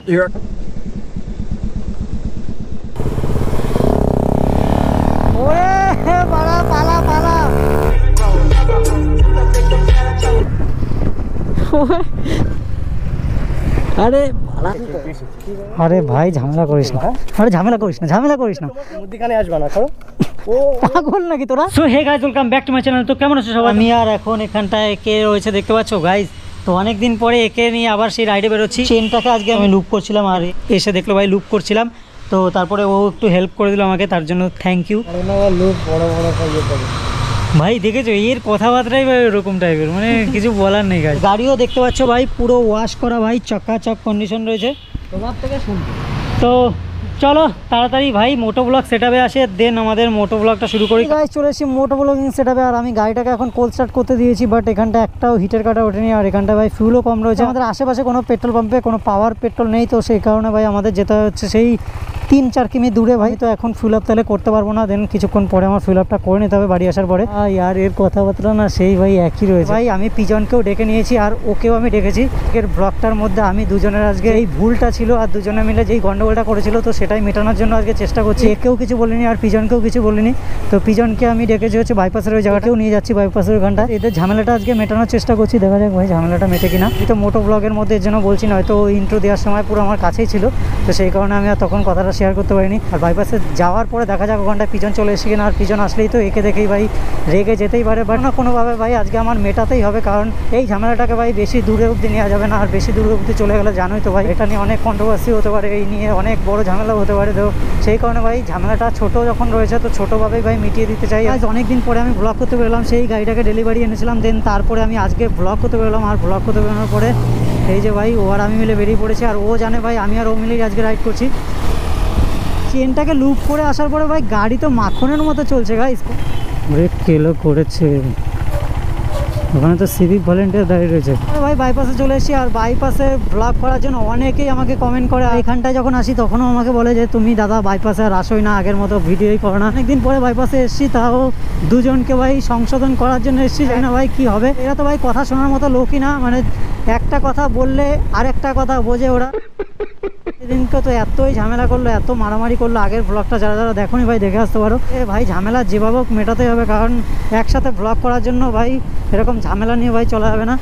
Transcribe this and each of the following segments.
আরে আরে ভাই ঝামেলা করিস না, আরে ঝামেলা করিস না, ঝামেলা করিস না, মধ্যখানে আসবে না করো। ও পাগল নাকি তোরা? So hey guys, welcome back to my channel. তো কেমন আছো সবাই? আমি আর এখন এখানটায় একে রয়েছে, দেখতে পাচ্ছ গাইস। তো অনেকদিন পরে একে নিয়ে আবার সেই রাইডে বেরোচ্ছি। চেনটাকে আজকে আমি লুপ করছিলাম আর এসে দেখলো ভাই লুপ করছিলাম, তো তারপরে ও একটু হেল্প করে দিল আমাকে, তার জন্য থ্যাংক ইউ। লুপ বড় বড় ভাই দেখেছো এর কথাবার্তাই ভাই ওরকম টাইপের, মানে কিছু বলার নেই গাইস। গাড়িও দেখতে পাচ্ছ ভাই পুরো ওয়াশ করা ভাই, চকাচক কন্ডিশন রয়েছে তোমার থেকে শুনবো। তো চলো তাড়াতাড়ি ভাই মোটো ব্লগ সেটআপে আসে, দেন আমাদের মোটো ব্লগটা শুরু করি। গাইস চলে এসেছি মোটো ব্লগিং সেটআপে, আর আমি গাড়িটাকে এখন কোল্ড স্টার্ট করতে দিয়েছি, বাট এখানটা একটাও হিটের কাটা ওঠেনি, আর এখানটা ভাই ফিউলও কম রয়েছে। আমাদের আশেপাশে কোনো পেট্রোল পাম্পে কোনো পাওয়ার পেট্রোল নেই, তো সেই কারণে ভাই আমাদের যেতে হচ্ছে সেই 3-4 কিমি দূরে ভাই। তো এখন ফিল আপ তাহলে করতে পারবো না, দেন কিছুক্ষণ পরে আমার ফিল আপটা করে নিতে হবে বাড়ি আসার পরে। আর এর কথাবার্তা না সেই ভাই একই রয়েছে ভাই। আমি পিজনকেও ডেকে নিয়েছি আর ওকেও আমি ডেকেছি। এর ব্লগটার মধ্যে আমি দুজনের আজকে এই ভুলটা ছিল আর দুজনে মিলে যেই গন্ডগোলটা করেছিল, তো সেটাই মেটানোর জন্য আজকে চেষ্টা করছি। একেও কিছু বলিনি আর পিজনকেও কিছু বলিনি। তো পিজনকে আমি ডেকেছি হচ্ছে বাইপাসের ওই জায়গাটাও নিয়ে যাচ্ছি, বাইপাসের ওখানটা। এদের ঝামেলাটা আজকে মেটানোর চেষ্টা করছি, দেখা যাক ভাই ঝামেলাটা মেটে কিনা। এই তো মোটো ব্লগের মধ্যে এর জন্য বলছি না, হয়তো ইন্ট্রো দেওয়ার সময় পুরো আমার কাছেই ছিল, তো সেই কারণে আমি আর তখন কথাটা শেয়ার করতে পারিনি। আর বাইপাসে যাওয়ার পরে দেখা যাক ওখানটায় পিজন চলে এসে কিনা, আর পিজন আসলেই তো একে দেখেই ভাই রেগে যেতেই পারে, বাট না কোনোভাবে ভাই আজকে আমার মেটাতেই হবে, কারণ এই ঝামেলাটাকে ভাই বেশি দূরে অবধি নেওয়া যাবে না। আর বেশি দূরে অবধি চলে গেলে জানোই তো ভাই এটা নিয়ে অনেক কন্ট্রোভার্সি হতে পারে, এই নিয়ে অনেক বড় ঝামেলাও হতে পারে। তো সেই কারণে ভাই ঝামেলাটা ছোট যখন রয়েছে তো ছোটোভাবেই ভাই মিটিয়ে দিতে চাই। আজ অনেকদিন পরে আমি ব্লগ করতে বেরোলাম, সেই গাড়িটাকে ডেলিভারি এনেছিলাম, দেন তারপরে আমি আজকে ব্লগ করতে বেরোলাম। আর ব্লগ করতে বেরোনোর পরে এই যে ভাই ও আর আমি মিলে বেরিয়ে পড়েছি, আর ও জানে ভাই আমি আর ও মিলেই আজকে রাইড করছি। চেনটাকে লুপ করে আসার পরে ভাই গাড়ি তো মাখনের মতো চলছে গাইস। ব্রেক কেলো করেছে, ওখানে তো সিভিক ভলেন্টিয়ার দাঁড়িয়ে রয়েছে। ভাই বাইপাসে চলে এসেছি, আর বাইপাসে ব্লগ করার জন্য অনেকেই আমাকে কমেন্ট করে। এখানটায় যখন আসি তখনও আমাকে বলে যে তুমি দাদা বাইপাসে আর আসোই না, আগের মতো ভিডিওই করো না। অনেকদিন পরে বাইপাসে এসেছি, তাও দুজনকে ভাই সংশোধন করার জন্য এসেছি, জানি না ভাই কি হবে। এরা তো ভাই কথা শোনার মতো লোকই না, মানে একটা কথা বললে আরেকটা কথা বোঝে ওরা। সেদিনকে তো এতই ঝামেলা করলো, এত মারামারি করলো। আগের ব্লগটা যারা যারা দেখোনি ভাই দেখে আসতে পারো। ভাই ঝামেলা যেভাবে মেটাতে হবে, কারণ একসাথে ব্লগ করার জন্য ভাই এরকম ঝামেলা নিয়ে ভাই চলা যাবে না।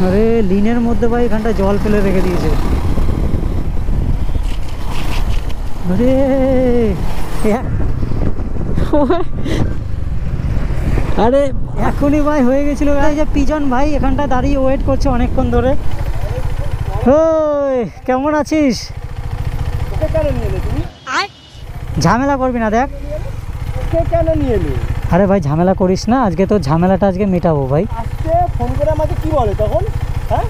আরে লিনের মধ্যে ভাই এখানটা জল ফেলে রেখে দিয়েছে। আরে আরে এখনই ভাই হয়ে গেছিল। এই যে পিজন ভাই এখানটা দাঁড়িয়ে ওয়েট করছে অনেকক্ষণ ধরে। ওই কেমন আছিস? ঝামেলা করবি না দেখ। আরে ভাই ঝামেলা করিস না, আজকে তো ঝামেলাটা আজকে মেটাবো ভাই। ফোন করে আমাকে কি বলে তখন? হ্যাঁ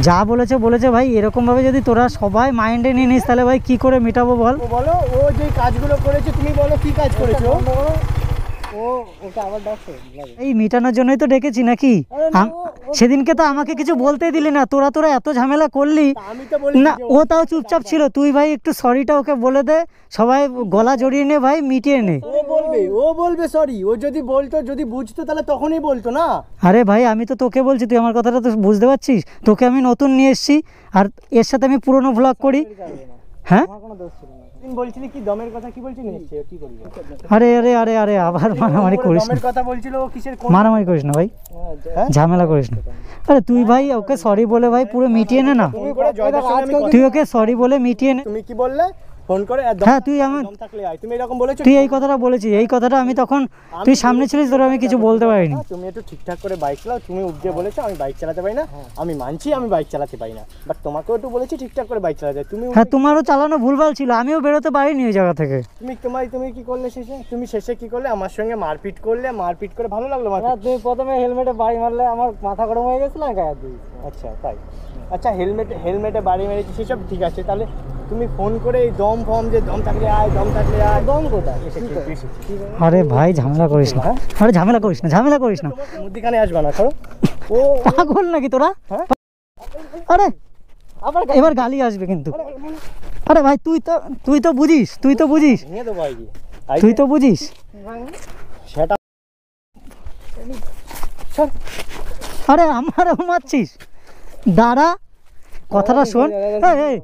যা বলেছে বলেছে ভাই, এরকম ভাবে যদি তোরা সবাই মাইন্ডে নিয়ে নিস তাহলে ভাই কি করে মেটাবো বল? বলো ও যে কাজগুলো করেছে, তুমি বলো কি কাজ করেছো? এই মেটানোর জন্যই তো ডেকেছি নাকি? সেদিনকে তো আমাকে কিছু বলতেই দিলি না, তোরা এত ঝামেলা করলি না। ও তাও চুপচাপ ছিল। তুই ভাই একটু সরিটা ওকে বলে দে, সবাই গলা জড়িয়ে নে ভাই, মিটিয়ে নে। ও বলবে সরি। ও যদি বলতো, যদি বুঝতো তাহলে তখনই বলতো না। আরে ভাই আমি তো তোকে বলছি, তুই আমার কথাটা তো বুঝতে পারছিস। তোকে আমি নতুন নিয়ে এসেছি, আর এর সাথে আমি পুরনো ব্লগ করি। হ্যাঁ বলছিলি কি দমের কথা, কি বলছিস? কি করবি? আরে আরে আরে আরে আবার মারামারি করিস না। দমের কথা বলছিল ও, কিসের মারামারি করিস না ভাই, ঝামেলা করিস না। আরে তুই ভাই ওকে সরি বলে ভাই পুরো মিটিয়ে নে না। তুই ওকে সরি বলে মিটিয়ে নে। তুমি কি বললে? ফোন করে হ্যাঁ তুই আমার তুমি এরকম বলেছো, তুই এই কথাটা বলেছিস। এই কথাটা আমি তখন তুই সামনে ছিলিস, তোর আমি কিছু বলতে পারিনি। তুমি একটু ঠিকঠাক করে বাইক চালাও। তুমি উঠে বলেছো আমি বাইক চালাতে পারি না, আমি মানছি আমি বাইক চালাতে পারি না, বাট তোমাকেও একটু বলেছি ঠিকঠাক করে বাইক চালাতে। তুমি হ্যাঁ তোমারও চালানো ভুলভাল ছিল, আমিও বেরোতে পারিনি ওই জায়গা থেকে। তুমি কি করলে শেষে? তুমি শেষে কি করলে? আমার সঙ্গে মারপিট করলে। মারপিট করে ভালো লাগলো? তুমি প্রথমে হেলমেটে বাড়ি মারলে, আমার মাথা গরম হয়ে গেছিল না গায়ে দিয়ে। আচ্ছা তাই? আচ্ছা হেলমেটে বাড়ি মেরেছি সেসব ঠিক আছে, তাহলে তুমি ফোন করে এই দম যে দম থাকলে আয়, দম থাকলে আয়, দম কোথায়? আরে ভাই ঝামেলা করিস না, আরে ঝামেলা করিস না, ঝামেলা করিস না, মধ্যখানে আসবে না করো। ও পাগল নাকি তোরা? আরে আবার এবার গালি আসবে কিন্তু। আরে ভাই তুই তো বুঝিস, তুই তো বুঝিস সেটা। আরে আমারও মারছিস, দাঁড়া কথাটা শোন। এই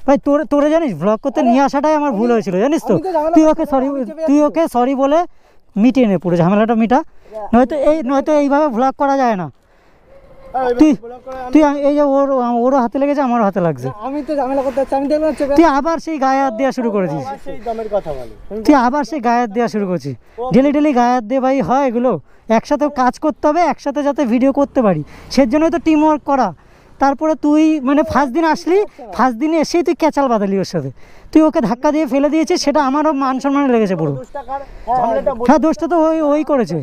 ভাই তোরে জানিস ব্লগ করতে নিয়ে আসাটাই আমার ভুল হয়েছিল জানিস তো। তুই ওকে সরি বলে মিটিয়ে নে, পুরো ঝামেলাটা মিটা, নয়তো এইভাবে ব্লগ করা যায় না। তুই এই যে ওরও হাতে লেগেছে, আমারও হাতে লাগছে। আমি তো ঝামেলা করতে চাচ্ছি, আমি দেখলাম তুই আবার সেই গায়ে হাত দেওয়া শুরু করেছিস। তুই আবার সেই গায়ে হাত দেওয়া শুরু করছিস। ডেলি গায়ে হাত দিয়ে ভাই হয় এগুলো? একসাথে কাজ করতে হবে, একসাথে যাতে ভিডিও করতে পারি, সেজন্যই তো টিম ওয়ার্ক করা। তারপরে তুই মানে ফার্স্ট দিন আসলি, ফার্স্ট দিনে এসেই তুই ক্যাচাল বাঁধালি ওর সাথে, তুই ওকে ধাক্কা দিয়ে ফেলে দিয়েছিস, সেটা আমারও মান সম্মানে লেগেছে পুরো। হ্যাঁ দোষটা তো ওই করেছে,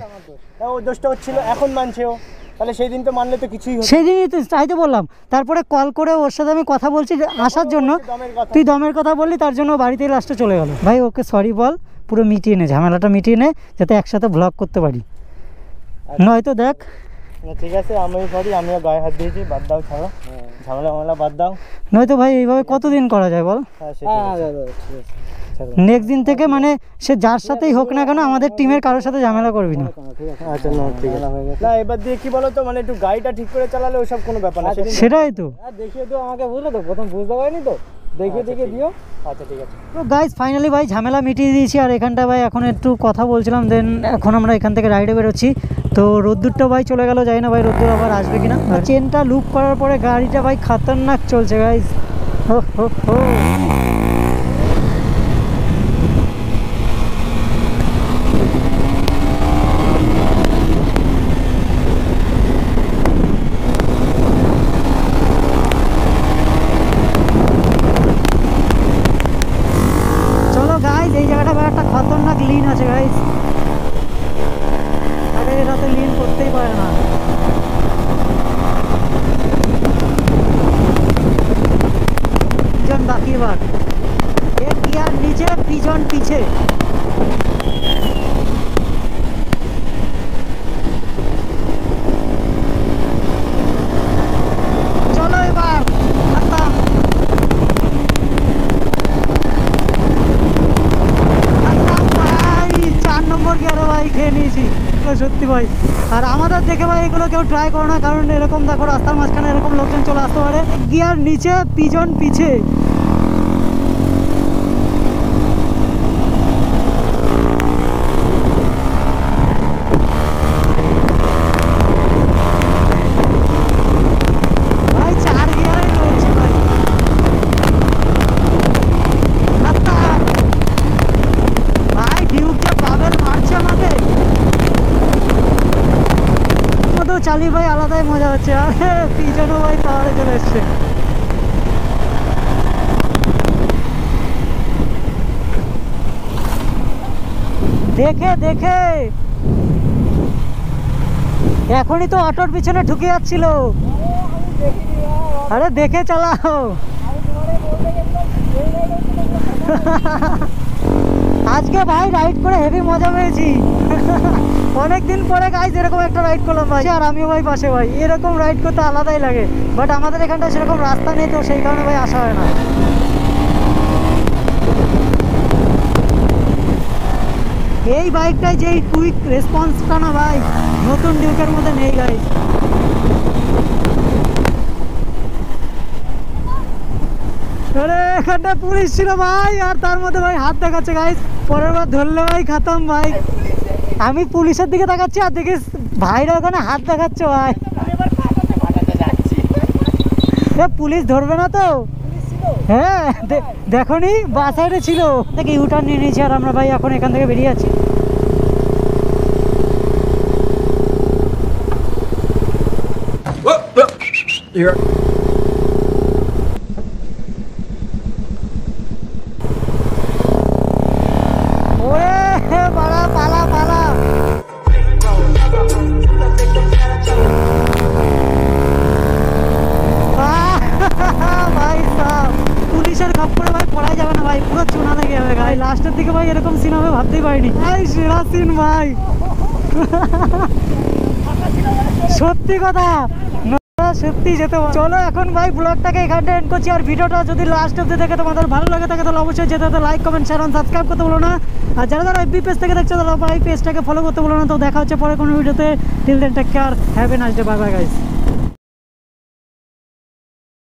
ও দোষটা হচ্ছিল, এখন মানছে ও, তাহলে সেই দিন তো মানলে তো কিছুই হতো। সেই দিনই তো চাইতে বললাম, তারপরে কল করে ওর সাথে আমি কথা বলছি আসার জন্য, তুই দমের কথা বললি, তার জন্য বাড়িতেই লাস্টে চলে গেল। ভাই ওকে সরি বল, পুরো মিটিয়ে নে, ঝামেলাটা মিটিয়ে নে, যাতে একসাথে ব্লগ করতে পারি। নয়তো দেখ, ঠিক আছে আমি সরি, আমিও গায়ে হাত দিয়েছি, বাদ দাও, ছাড়ো ঝামেলা বাদ দাও। নয়তো ভাই এইভাবে কতদিন করা যায় বল? নেক্সট দিন থেকে মানে সে যার সাথেই হোক না কেন, আমাদের টিমের কারোর সাথে ঝামেলা করবি না। আচ্ছা ঠিক আছে। না এবার দিয়ে কি বলো তো, মানে একটু গাড়িটা ঠিক করে চালালে ওইসব কোনো ব্যাপার না। সেটাই তো, দেখিয়ে তো আমাকে, বুঝলে তো, প্রথম বুঝতে পারিনি তো, দেখে দিও। আচ্ছা ঠিক আছে। তো গাইস ফাইনালি ভাই ঝামেলা মিটিয়ে দিয়েছি, আর এখানটা ভাই এখন একটু কথা বলছিলাম, দেন এখন আমরা এখান থেকে রাইডে বেরোচ্ছি। তো রোদ্দুরটা ভাই চলে গেল, জানি না ভাই রোদ্দুর আবার আসবে কিনা। চেনটা লুপ করার পরে গাড়িটা ভাই খতরনাক চলছে গাইস। হো এই জায়গাটা একটা খতরনাক লিন আছে গাইস, আরে এরা তো লিন করতেই পারে না। পিছন বাকি এবার, এক গিয়ার নিচে, পিছন পিছে। চলো এবার খতম। নম্বর গিয়ারে ভাই খেয়ে নিয়েছি সত্যি ভাই। আর আমাদের দেখে ভাই এগুলো কেউ ট্রাই করো না, কারণ এরকম দেখো রাস্তার মাঝখানে এরকম লোকজন চলে আসতে পারে। গিয়ার নিচে, পিছন পিছে। ভাই 4 গিয়ারে রয়েছে ভাই। ভাই ডিউক যে বাবেল মারছে আমাকে, তো চালিয়ে ভাই আলাদাই মজা হচ্ছে। আরে পিছনও ভাই পাহাড়ে চলে এসছে। দেখে এখনই তো অটোর পিছনে ঢুকে যাচ্ছিল। আরে দেখে চালাও। আজকে ভাই রাইড করে হেভি মজা পেয়েছি। অনেকদিন পরে গাইজ এরকম একটা রাইড করলাম ভাই, আর আমিও ভাই পাশে ভাই, এরকম রাইড করতে আলাদাই লাগে। বাট আমাদের এখানটা সেরকম রাস্তা নেই, তো সেই কারণে ভাই আসা হয় না। এই বাইকটাই যে কুইক রেসপন্সটা না ভাই, নতুন ডিউকের মধ্যে নেই গাইজ। আরে এখানটা পুলিশ ছিল ভাই, আর তার মধ্যে ভাই হাত দেখাচ্ছে গাইজ, পরের বার ধরলে ভাই খতম ভাই। আমি পুলিশের দিকে তাকাচ্ছি আর দেখি ভাইরা ওখানে হাত দেখাচ্ছে ভাই। পুলিশ ধরবে না তো? হ্যাঁ দেখো নি বাস সাইডে ছিল, দেখি ইউটার্ন নিয়ে নিয়েছি, আর আমরা ভাই এখন এখান থেকে বেরিয়ে আছি। পুলিশের খপ্পরে ভাই পড়াই যাবে না ভাই, পুরো চুনা লেগে যাবে ভাই। লাস্টের দিকে ভাই এরকম সিন হবে ভাবতেই পারিনি ভাই, সেরা সিন ভাই। সত্যি কথা, সত্যি যেতে হবে। চলো এখন ভাই ব্লগটাকে এখানটা এন্ড করছি। আর ভিডিওটা যদি লাস্ট অব্দি দেখে তোমাদের ভালো লাগে থাকে তাহলে অবশ্যই যেতে হতে লাইক কমেন্ট শেয়ার সাবস্ক্রাইব করতে বলো না। আর যারা যারা এফবি পেজ থেকে দেখছো তাহলে ভাই পেজটাকে ফলো করতে বলো না। তো দেখা হচ্ছে পরে কোনো ভিডিওতে। Till then take care, have a nice day, bye bye guys.